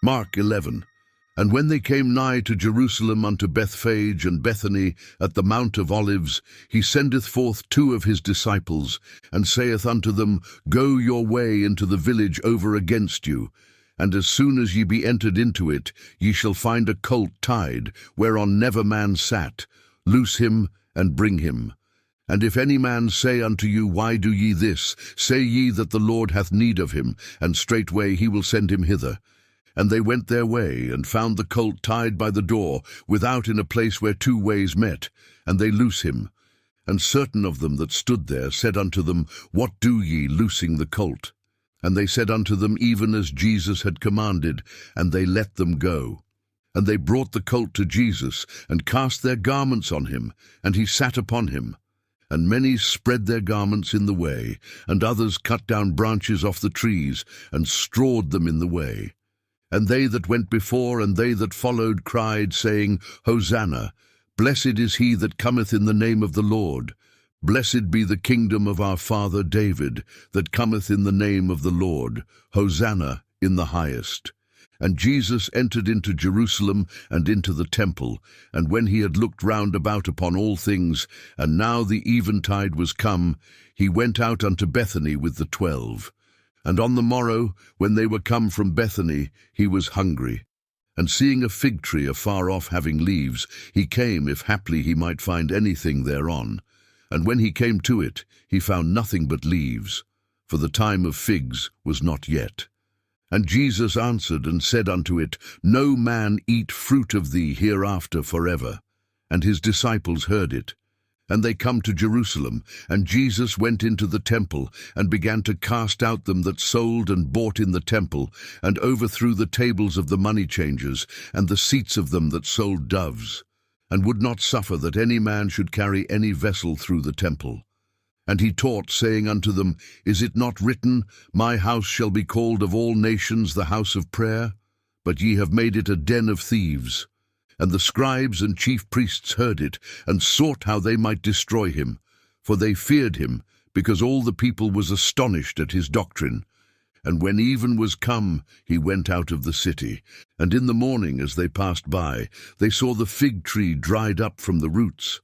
Mark 11. And when they came nigh to Jerusalem unto Bethphage and Bethany at the Mount of Olives, he sendeth forth 2 of his disciples, and saith unto them, Go your way into the village over against you, and as soon as ye be entered into it, ye shall find a colt tied, whereon never man sat. Loose him, and bring him. And if any man say unto you, Why do ye this? Say ye that the Lord hath need of him, and straightway he will send him hither. And they went their way, and found the colt tied by the door, without in a place where 2 ways met, and they loose him. And certain of them that stood there said unto them, What do ye, loosing the colt? And they said unto them, Even as Jesus had commanded, and they let them go. And they brought the colt to Jesus, and cast their garments on him, and he sat upon him. And many spread their garments in the way, and others cut down branches off the trees, and strawed them in the way. And they that went before and they that followed cried, saying, Hosanna! Blessed is he that cometh in the name of the Lord. Blessed be the kingdom of our father David, that cometh in the name of the Lord. Hosanna in the highest. And Jesus entered into Jerusalem and into the temple, and when he had looked round about upon all things, and now the eventide was come, he went out unto Bethany with the 12. And on the morrow, when they were come from Bethany, he was hungry. And seeing a fig tree afar off having leaves, he came, if haply he might find anything thereon. And when he came to it, he found nothing but leaves, for the time of figs was not yet. And Jesus answered and said unto it, No man eat fruit of thee hereafter forever. And his disciples heard it. And they come to Jerusalem, and Jesus went into the temple, and began to cast out them that sold and bought in the temple, and overthrew the tables of the money changers, and the seats of them that sold doves, and would not suffer that any man should carry any vessel through the temple. And he taught, saying unto them, Is it not written, My house shall be called of all nations the house of prayer? But ye have made it a den of thieves. And the scribes and chief priests heard it, and sought how they might destroy him. For they feared him, because all the people was astonished at his doctrine. And when even was come, he went out of the city. And in the morning, as they passed by, they saw the fig tree dried up from the roots.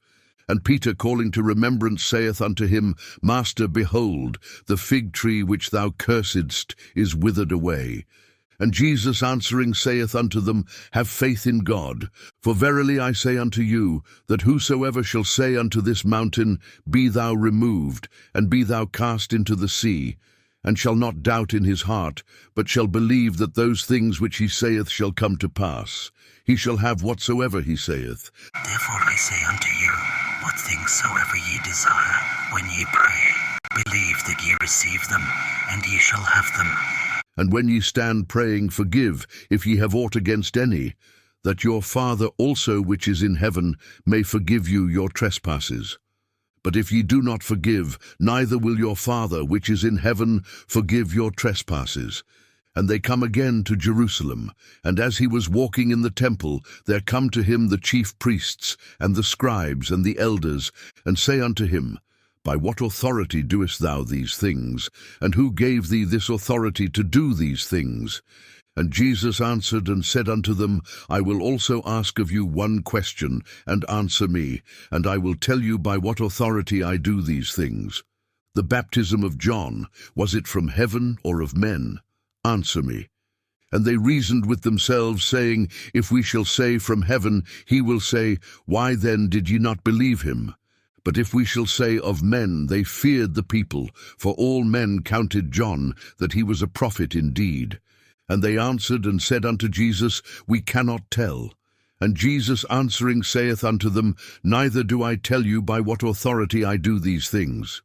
And Peter, calling to remembrance, saith unto him, Master, behold, the fig tree which thou cursedst is withered away. And Jesus answering saith unto them, Have faith in God. For verily I say unto you, that whosoever shall say unto this mountain, Be thou removed, and be thou cast into the sea, and shall not doubt in his heart, but shall believe that those things which he saith shall come to pass, he shall have whatsoever he saith. Therefore I say unto you, what things soever ye desire, when ye pray, believe that ye receive them, and ye shall have them. And when ye stand praying, forgive, if ye have aught against any, that your Father also which is in heaven may forgive you your trespasses. But if ye do not forgive, neither will your Father which is in heaven forgive your trespasses. And they come again to Jerusalem. And as he was walking in the temple, there come to him the chief priests, and the scribes, and the elders, and say unto him, By what authority doest thou these things? And who gave thee this authority to do these things? And Jesus answered and said unto them, I will also ask of you one question, and answer me, and I will tell you by what authority I do these things. The baptism of John, was it from heaven or of men? Answer me. And they reasoned with themselves, saying, If we shall say from heaven, he will say, Why then did ye not believe him? But if we shall say of men, they feared the people, for all men counted John, that he was a prophet indeed. And they answered and said unto Jesus, We cannot tell. And Jesus answering saith unto them, Neither do I tell you by what authority I do these things.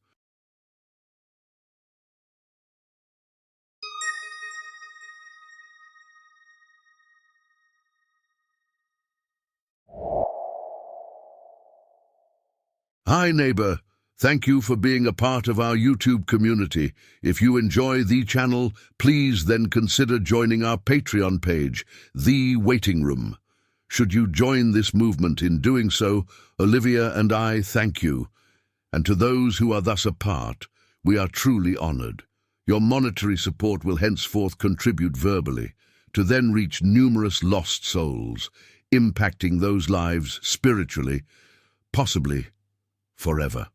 Hi neighbor, thank you for being a part of our YouTube community. If you enjoy the channel, please then consider joining our Patreon page, The Waiting Room. Should you join this movement, in doing so, Olivia and I thank you. And to those who are thus a part, we are truly honored. Your monetary support will henceforth contribute verbally to then reach numerous lost souls, impacting those lives spiritually, possibly forever.